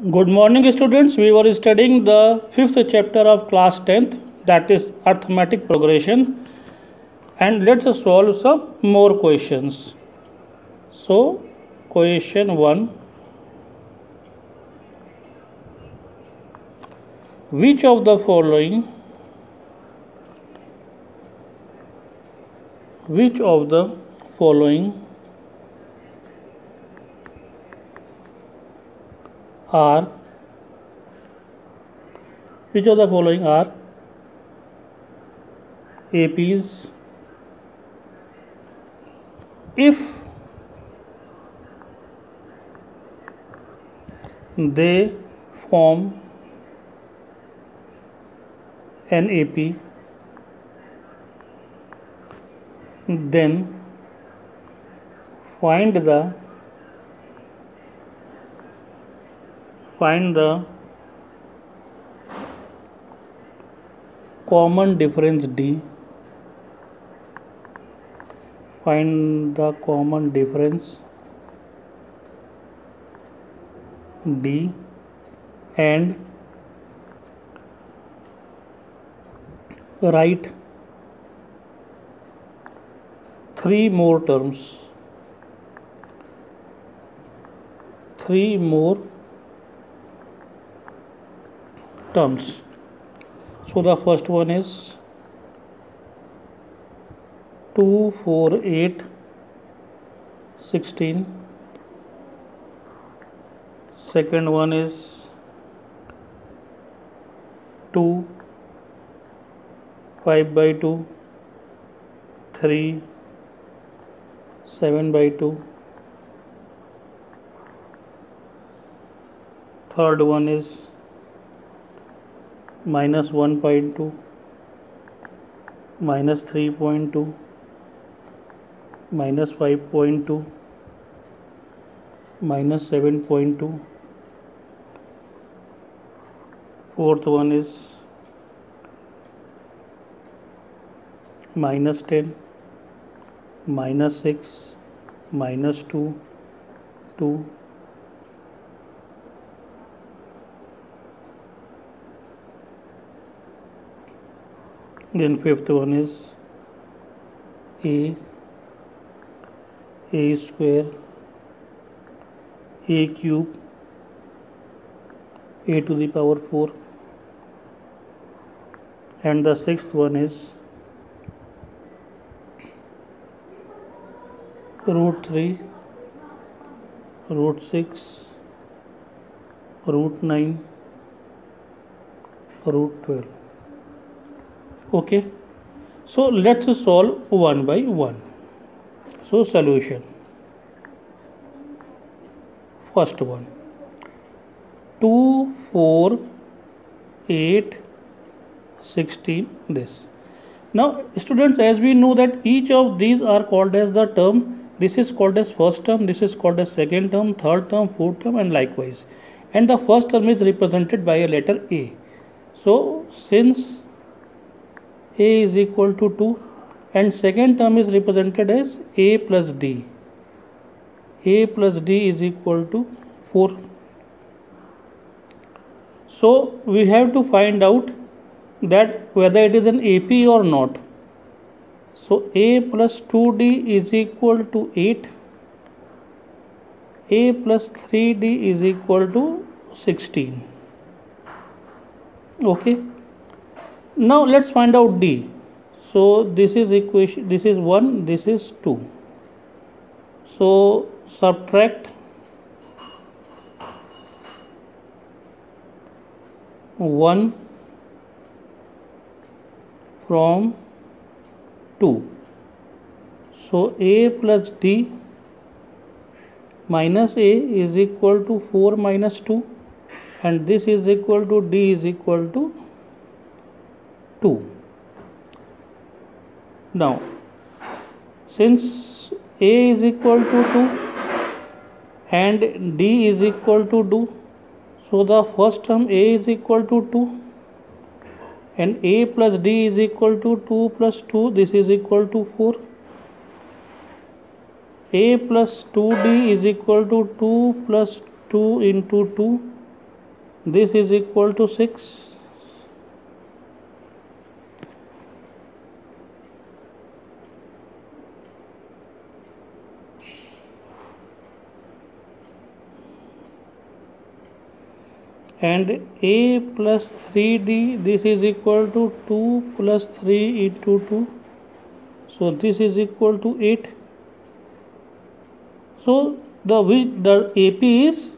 Good morning, students. We were studying the fifth chapter of class 10th, that is arithmetic progression, and let's solve some more questions. So, question 1: which of the following are APs if they form an AP, then find the common difference D. Find the common difference D and write three more terms. So the first one is 2, 4, 8, 16. Second one is 2, 5 by 2, 3, 7 by 2. Third one is minus 1.2, minus 3.2, minus 5.2, minus 7.2. Fourth one is minus 10, minus 6, minus 2, 2. Then fifth one is a square, a cube, a to the power 4, and the sixth one is root 3, root 6, root 9, root 12. Okay, so let's solve one by one. So solution: first one, 2, 4, 8, 16, this. Now students, as we know that each of these are called as the term. This is called as first term, this is called as second term, third term, fourth term, and likewise. And the first term is represented by a letter A. So since A is equal to 2 and second term is represented as A plus D. A plus D is equal to 4. So we have to find out that whether it is an AP or not. So A plus 2D is equal to 8. A plus 3D is equal to 16. Okay. Now let's find out D. So this is equation, this is 1, this is 2. So subtract 1 from 2. So A plus D minus A is equal to 4 minus 2, and this is equal to D is equal to 2. Now since A is equal to 2 and D is equal to 2, so the first term A is equal to 2 and A plus D is equal to 2 plus 2, this is equal to 4. A plus 2D is equal to 2 plus 2 into 2, this is equal to 6. And a plus 3d, this is equal to 2 plus 3 into 2. So this is equal to 8. So the AP is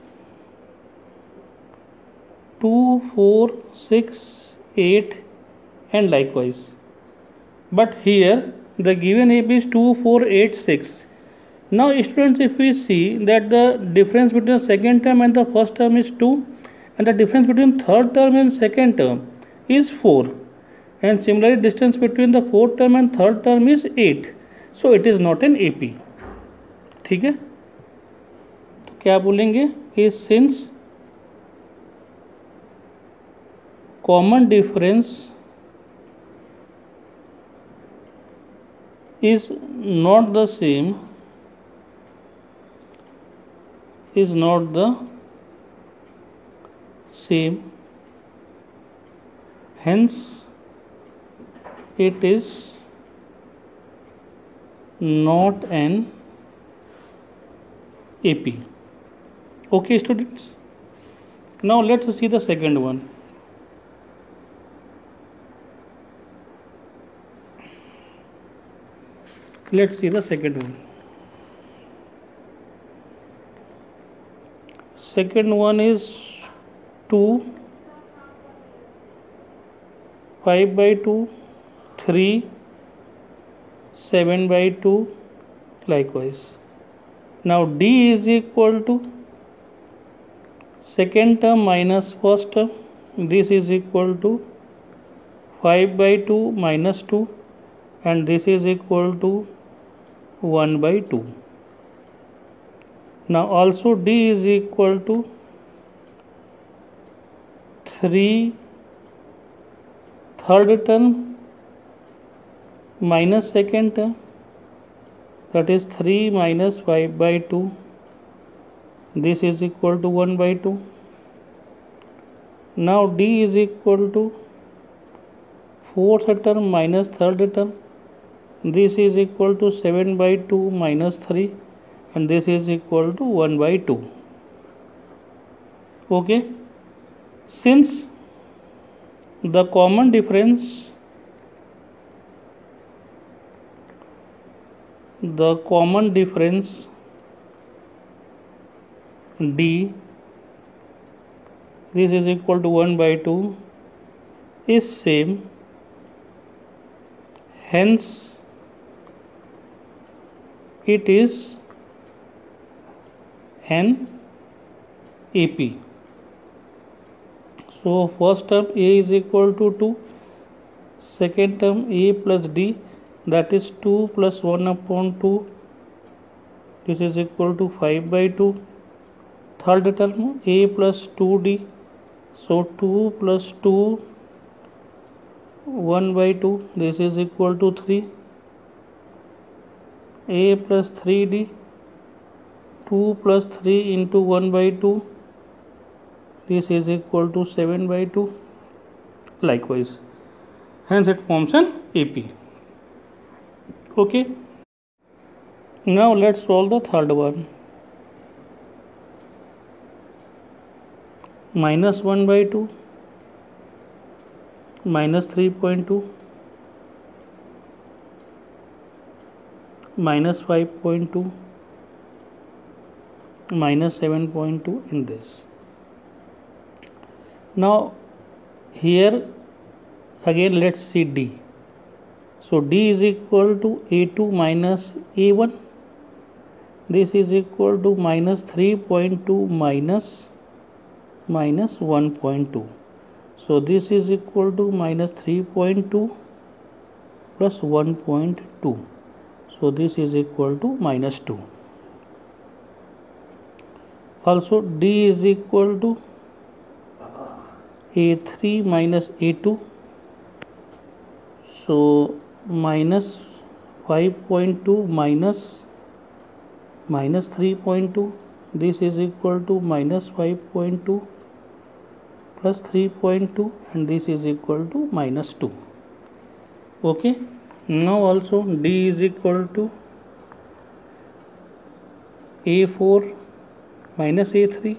2, 4, 6, 8 and likewise. But here the given AP is 2, 4, 8, 6. Now students, if we see that the difference between the second term and the first term is 2, and the difference between third term and second term is 4, and similarly distance between the fourth term and third term is 8. So it is not an AP. ठीक है, तो क्या बोलेंगे कि since common difference is not the same, hence it is not an AP. Okay students, now let's see the second one. Let's see the second one. Second one is 2, 5 by 2, 3, 7 by 2, likewise. Now D is equal to second term minus first term. This is equal to 5 by 2 minus 2, and this is equal to 1 by 2. Now also D is equal to 3 third term minus second term, that is 3 minus 5 by 2. This is equal to 1 by 2. Now D is equal to fourth term minus third term. This is equal to 7 by 2 minus 3, and this is equal to 1 by 2. Okay, since the common difference D, this is equal to 1 by 2, is same, hence it is an AP. So first term A is equal to 2, second term A plus D, that is 2 plus 1 upon 2, this is equal to 5 by 2. Third term A plus 2D, so 2 plus 2, 1 by 2, this is equal to 3. A plus 3D, 2 plus 3 into 1 by 2, this is equal to 7 by 2, likewise. Hence it forms an AP. Okay, now let's solve the third one. Minus 1 by 2, minus 3.2, minus 5.2, minus 7.2 in this. Now here again let's see D. So D is equal to A2 minus A1. This is equal to minus 3.2 minus 1.2. So this is equal to minus 3.2 plus 1.2. So this is equal to minus 2. Also D is equal to A3 minus A2. So minus 5.2 minus 3.2. This is equal to minus 5.2 plus 3.2 and this is equal to minus 2. Okay, now also D is equal to A4 minus A3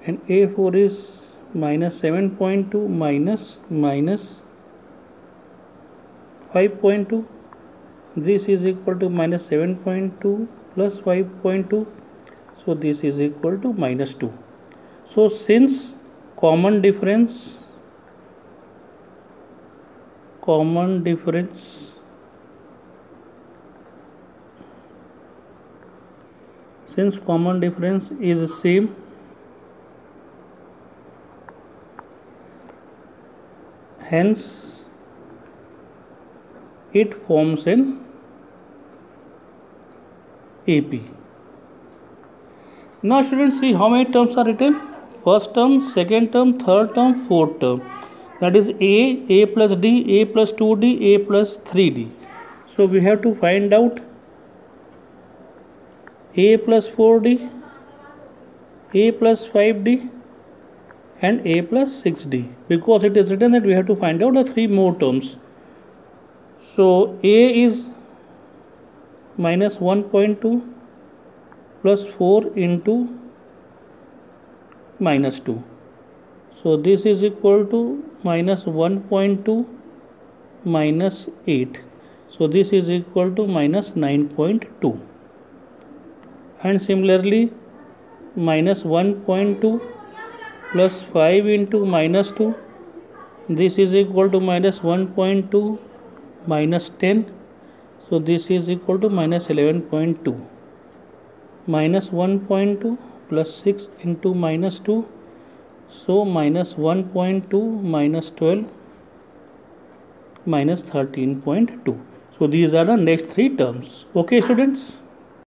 and A4 is minus 7.2 minus 5.2. This is equal to minus 7.2 plus 5.2, so this is equal to minus 2. So since common difference is same, hence it forms an AP. Now students, see how many terms are written. First term, second term, third term, fourth term. That is A plus D, A plus 2D, A plus 3D. So we have to find out A plus 4D, A plus 5D and A plus 6D, because it is written that we have to find out the 3 more terms. So A is minus 1.2 plus 4 into minus 2. So this is equal to minus 1.2 minus 8. So this is equal to minus 9.2. And similarly minus 1.2 plus 5 into minus 2. This is equal to minus 1.2 minus 10. So this is equal to minus 11.2. Minus 1.2 plus 6 into minus 2. So minus 1.2 minus 12 minus 13.2. So these are the next 3 terms. Okay students.